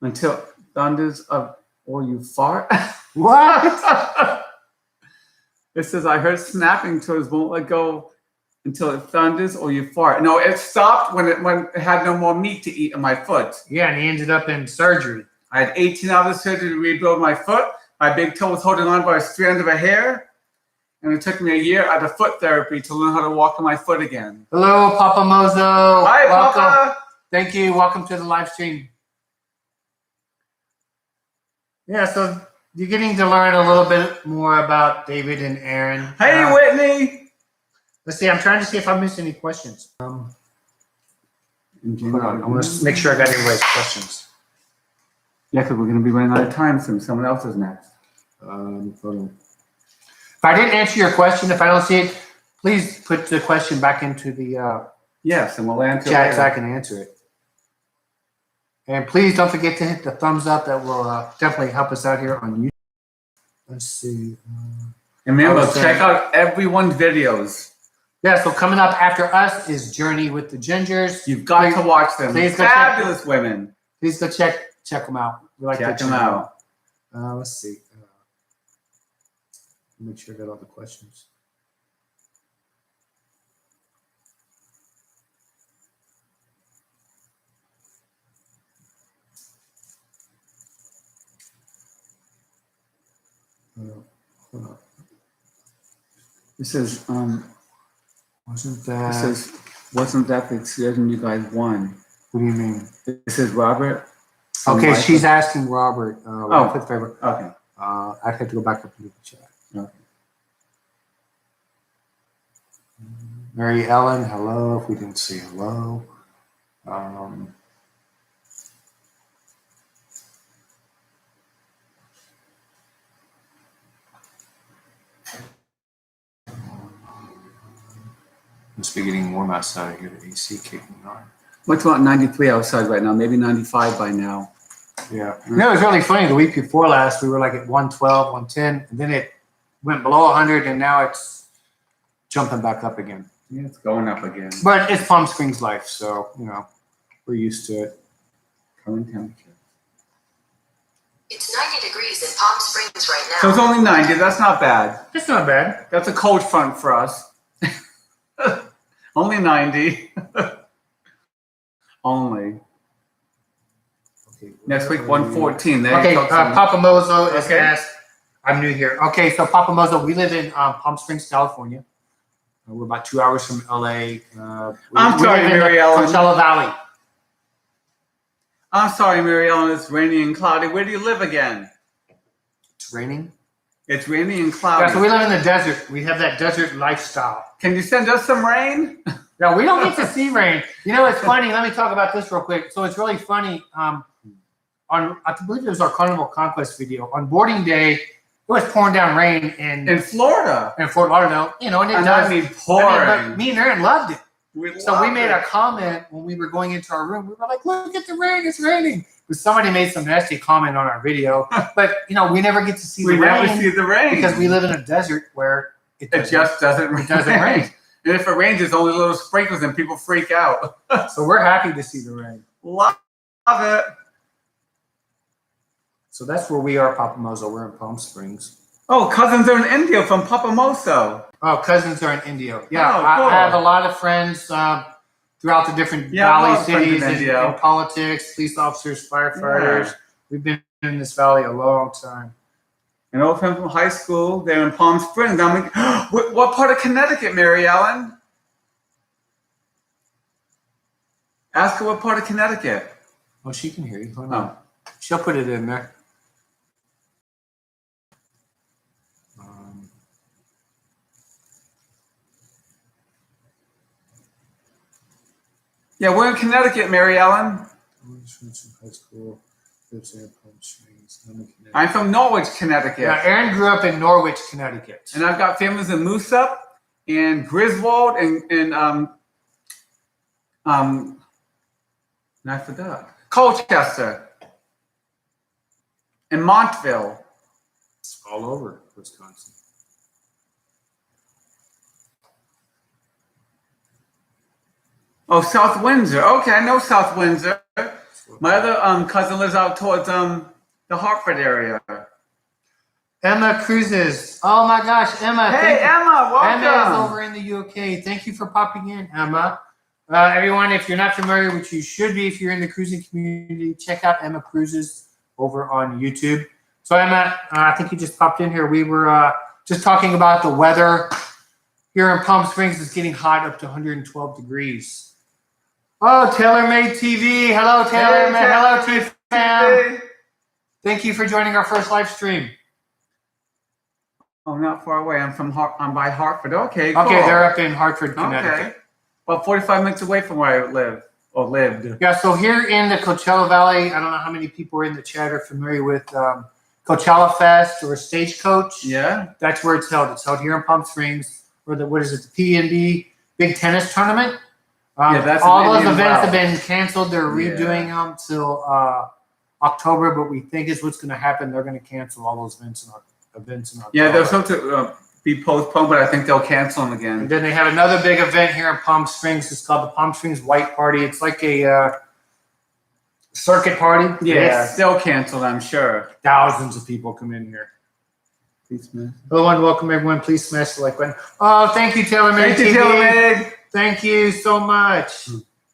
until thunders of, or you fart. What? It says, I heard snapping till it won't let go until it thunders or you fart. No, it stopped when it had no more meat to eat in my foot. Yeah, and he ended up in surgery. I had 18 hours of surgery to rebuild my foot. My big toe was holding on by a strand of a hair. And it took me a year out of foot therapy to learn how to walk on my foot again. Hello, Papa Mozo. Hi, welcome. Papa. Thank you. Welcome to the live stream. Yeah, so you're getting to learn a little bit more about David and Aaron. Hey, Whitney. Let's see. I'm trying to see if I missed any questions. Hold on. I want to make sure I got everybody's questions. Yeah, because we're going to be running out of time soon. Someone else is next. Hold on. If I didn't answer your question, if I don't see it, please put the question back into the yes, and we'll answer chat it so I can answer it. And please don't forget to hit the thumbs up. That will definitely help us out here on YouTube. Let's see. And remember, check out everyone's videos. Yeah, so coming up after us is Journey with the Gingers. You've got to watch them. Fabulous women. Please go check them out. We like check them out. Let's see. Make sure I got all the questions. Hold on. This is wasn't that the excursion you guys won? What do you mean? This is Robert. Okay, she's asking Robert. Okay. I'd have to go back up into the chat. Okay. Mary Ellen, hello. If we didn't say hello. Must be getting warm outside here. The AC kicking on. What's about 93 outside right now? Maybe 95 by now. Yeah. You know, it was really funny. The week before last, we were like at 112, 110, and then it went below 100, and now it's jumping back up again. Yeah, it's going up again. But it's Palm Springs life, so, you know, we're used to it. Current temperature. It's 90 degrees in Palm Springs right now. So it's only 90. That's not bad. It's not bad. That's a cold front for us. Only 90. Only. Okay, next week, 114. There okay, Papa Mozo is okay. asked. I'm new here. Okay, so Papa Mozo, we live in Palm Springs, California. We're about 2 hours from LA. I'm sorry, Mary Ellen. Coachella Valley. I'm sorry, Mary Ellen. It's rainy and cloudy. Where do you live again? It's raining. It's rainy and cloudy. Yeah, so we live in the desert. We have that desert lifestyle. Can you send us some rain? No, we don't get to see rain. You know, it's funny. Let me talk about this real quick. So it's really funny. I believe it was our Carnival Conquest video. On boarding day, it was pouring down rain in Florida. In Fort Lauderdale. You know, and it does. I mean, pouring. But me and Aaron loved it. We made a comment when we were going into our room. We were like, look at the rain. It's raining. But somebody made some nasty comment on our video. But, you know, we never get to see the rain. We never see the rain. Because we live in a desert where it just doesn't rain. It doesn't rain. And if it rains, it's only little sprinkles and people freak out. So we're happy to see the rain. Love it. So that's where we are, Papa Mozo. We're in Palm Springs. Oh, cousins are in India from Papa Mozo. Oh, cousins are in India. Yeah, cool. I have a lot of friends throughout the different valley cities in politics, police officers, firefighters. Yeah. We've been in this valley a long time. An old friend from high school. They're in Palm Springs. I'm like, what part of Connecticut, Mary Ellen? Ask her what part of Connecticut. Oh, she can hear you. Hold on. She'll put it in there. Yeah, we're in Connecticut, Mary Ellen. High school. I'm from Norwich, Connecticut. Yeah, Aaron grew up in Norwich, Connecticut. And I've got families in Moosup and Griswold and I forgot. Colchester and Montville. All over Wisconsin. Oh, South Windsor. Okay, I know South Windsor. My other cousin lives out towards the Hartford area. Emma Cruises. Oh my gosh, Emma. Hey, Emma, welcome. Emma is over in the UK. Thank you for popping in, Emma. Everyone, if you're not familiar, which you should be if you're in the cruising community, check out Emma Cruises. over on YouTube. So I'm at, I think you just popped in here. We were just talking about the weather here in Palm Springs. It's getting hot, up to 112 degrees. Oh, TaylorMade TV. Hello, TaylorMade. Hey, hello, TV fam. Hey. Thank you for joining our first live stream. Oh, not far away. I'm by Hartford. Okay, cool. Okay, they're up in Hartford, Connecticut. Okay. About 45 minutes away from where I live. Or lived. Yeah, so here in the Coachella Valley, I don't know how many people in the chat are familiar with Coachella Fest or Stagecoach. Yeah. That's where it's held. It's held here in Palm Springs, or the PNB Big Tennis Tournament. Yeah, that's all those events have been canceled. They're redoing them till October, but we think is what's going to happen. They're going to cancel all those events in October. Yeah, they're supposed to be postponed, but I think they'll cancel them again. And then they have another big event here in Palm Springs. It's called the Palm Springs White Party. It's like a circuit party. Yeah, they'll cancel, I'm sure. Thousands of people come in here. Please smash. Hello and welcome everyone. Please smash the like button. Oh, thank you, TaylorMade. Thank you, TaylorMade. Thank you so much.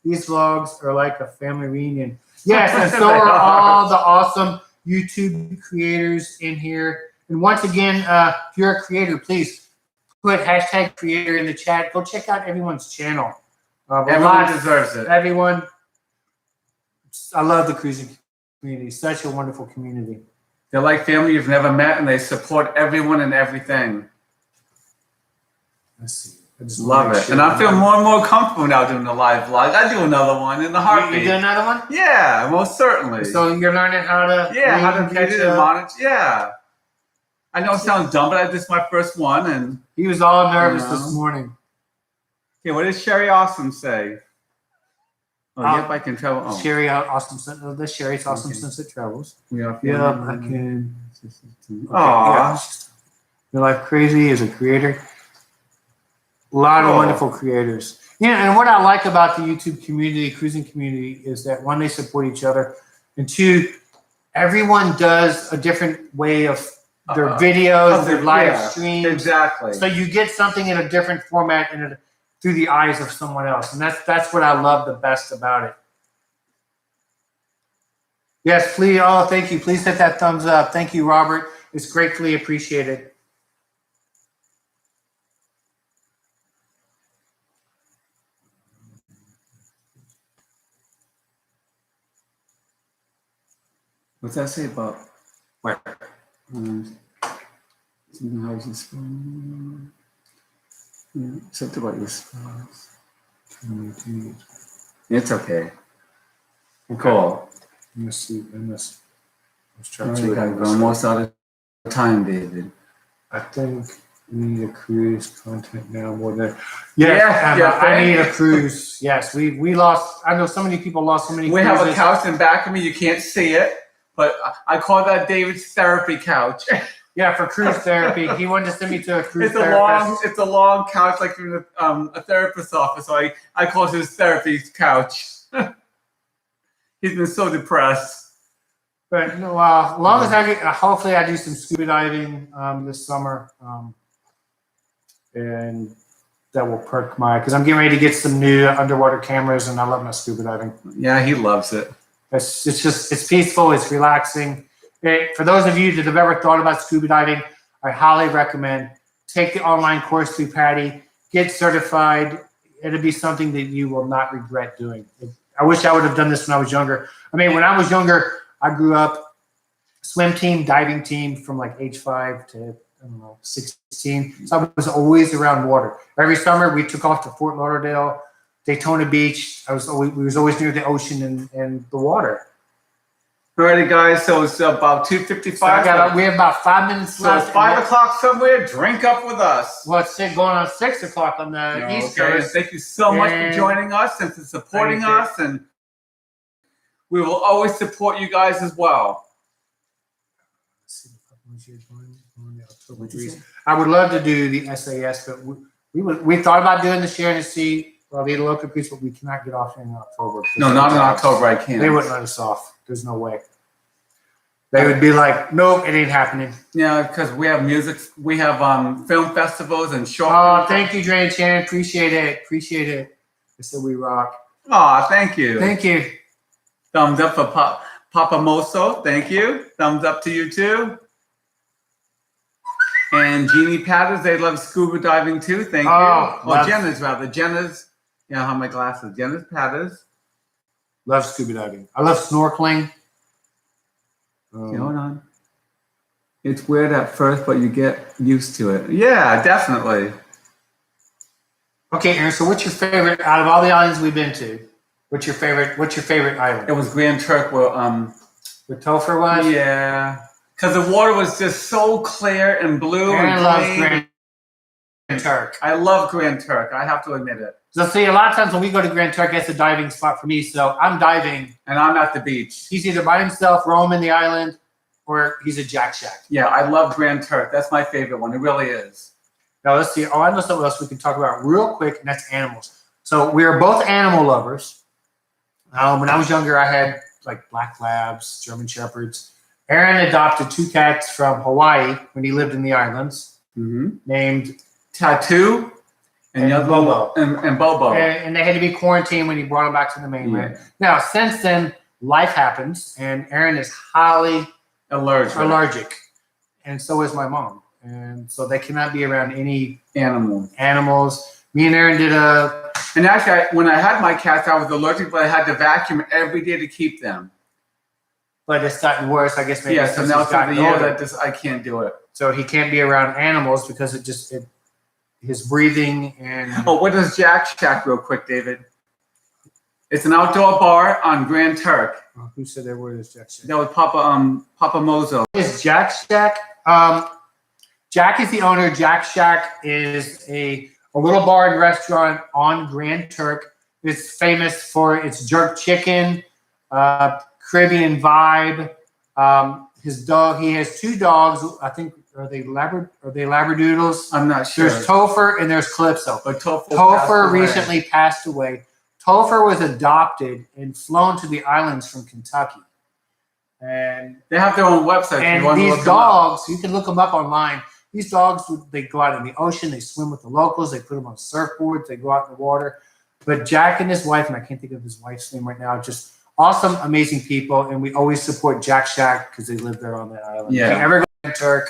These vlogs are like a family reunion. Yes, and so are all the awesome YouTube creators in here. And once again, if you're a creator, please put hashtag creator in the chat. Go check out everyone's channel. Everyone deserves it. Everyone. I love the cruising community. Such a wonderful community. They're like family you've never met, and they support everyone and everything. Let's see. I just love it. And I feel more and more comfortable now doing the live vlog. I do another one in the heartbeat. You do another one? Yeah, most certainly. So you're learning how to catch it and monitor. Yeah. I know it sounds dumb, but this is my first one, and he was all nervous this morning. Okay, what did Sherry Awesome say? Oh, yep, I can travel. Oh. Sherry Awesome. This Sherry's Awesome Sunset Travels. Yeah, I can. Aww. Yeah. Your Life Crazy is a creator. A lot of wonderful creators. Yeah, and what I like about the YouTube community, cruising community, is that one, they support each other, and two, everyone does a different way of their videos, their live streams. Exactly. So you get something in a different format and through the eyes of someone else, and that's what I love the best about it. Yes, please. Oh, thank you. Please hit that thumbs up. Thank you, Robert. It's gratefully appreciated. What's that say about Where? Something about your spouse. It's okay. Cool. Let's try We're to almost out of time, David. I think we need a cruise content now more than I need a cruise. Yes, we lost. I know so many people lost so many. We cruises. have a couch in back of me. You can't see it, but I call that David's therapy couch. Yeah, for cruise therapy. He wanted to send me to a cruise therapist. It's a long couch, like in a therapist's office. So I call it his therapy couch. He's been so depressed. But no, as long as I get, hopefully I do some scuba diving this summer, and that will perk because I'm getting ready to get some new underwater cameras, and I love my scuba diving. Yeah, he loves it. It's peaceful, it's relaxing. For those of you that have ever thought about scuba diving, I highly recommend take the online course through Patty, get certified. It'll be something that you will not regret doing. I wish I would have done this when I was younger. I mean, when I was younger, I grew up swim team, diving team from like age 5 to 16. So I was always around water. Every summer we took off to Fort Lauderdale, Daytona Beach. We was always near the ocean and the water. Alrighty, guys. So it's about 2:55. So we have about 5 minutes left. So it's 5 o'clock somewhere. Drink up with us. Well, it's going on 6 o'clock on the East Coast. Thank you so much for joining us and for supporting us, and we will always support you guys as well. I would love to do the SAS, but we thought about doing the Share and See. Well, the local cruise, but we cannot get off in October. No, not in October. I can't. They wouldn't let us off. There's no way. They would be like, nope, it ain't happening. Yeah, because we have music. We have film festivals and short. Oh, thank you, Dre and Shannon. Appreciate it. Appreciate it. I said we rock. Aw, thank you. Thank you. Thumbs up for Papa Moso, thank you. Thumbs up to you too. And Jeannie Patters, they love scuba diving too. Thank you. Oh, Jenna's rather. Jenna's, yeah, I have my glasses. Jenna's Patters. Love scuba diving. I love snorkeling. Hold on. It's weird at first, but you get used to it. Yeah, definitely. Okay, Aaron. So, what's your favorite out of all the islands we've been to? What's your favorite island? It was Grand Turk where Topher was? Yeah. Because the water was just so clear and blue. Aaron loves Grand Turk. I love Grand Turk. I have to admit it. So see, a lot of times when we go to Grand Turk, it's a diving spot for me. So I'm diving. And I'm at the beach. He's either by himself, roaming the island, or he's a Jack Shack. Yeah, I love Grand Turk. That's my favorite one. It really is. Now let's see. Oh, I know something else we can talk about real quick, and that's animals. So we are both animal lovers. When I was younger, I had like black labs, German shepherds. Aaron adopted 2 cats from Hawaii when he lived in the islands, named Tattoo and Bobo. And Bobo. And they had to be quarantined when he brought them back to the mainland. Yeah. Now, since then, life happens, and Aaron is highly allergic. And so is my mom. And so they cannot be around any animals. Me and Aaron did a... And actually, when I had my cats, I was allergic, but I had to vacuum every day to keep them. But it's gotten worse, I guess. Maybe so now it's the year that I can't do it. So he can't be around animals because his breathing and... Oh, what is Jack Shack real quick, David? It's an outdoor bar on Grand Turk. Oh, who said that word is Jack Shack? That was Papa Mozo. What is Jack Shack? Jack is the owner. Jack Shack is a little bar and restaurant on Grand Turk. It's famous for its jerk chicken, Caribbean vibe. His dog. He has 2 dogs. I think are they Labradoodles? I'm not sure. There's Topher and there's Calypso. But Topher recently passed away. Topher was adopted and flown to the islands from Kentucky. And they have their own website. And these dogs, you can look them up online. These dogs, they go out in the ocean. They swim with the locals. They put them on surfboards. They go out in the water. But Jack and his wife, and I can't think of his wife's name right now, just awesome, amazing people. And we always support Jack Shack because they live there on that island. Yeah. If you ever go to Turk,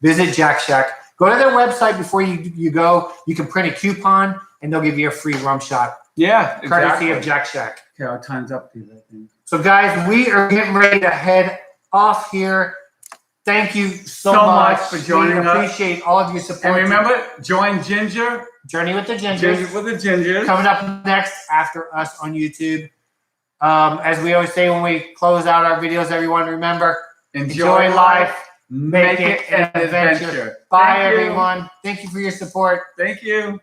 visit Jack Shack. Go to their website before you go. You can print a coupon, and they'll give you a free rum shot. Yeah, courtesy of Jack Shack. Okay, our time's up, Peter, I think. So, guys, we are getting ready to head off here. Thank you so much for joining us. We appreciate all of your support. And remember, join Ginger. Journey with the Gingers. Journey with the Gingers. Coming up next after us on YouTube. As we always say when we close out our videos, everyone, remember, enjoy life. Make it an adventure. Bye, everyone. Thank you for your support. Thank you.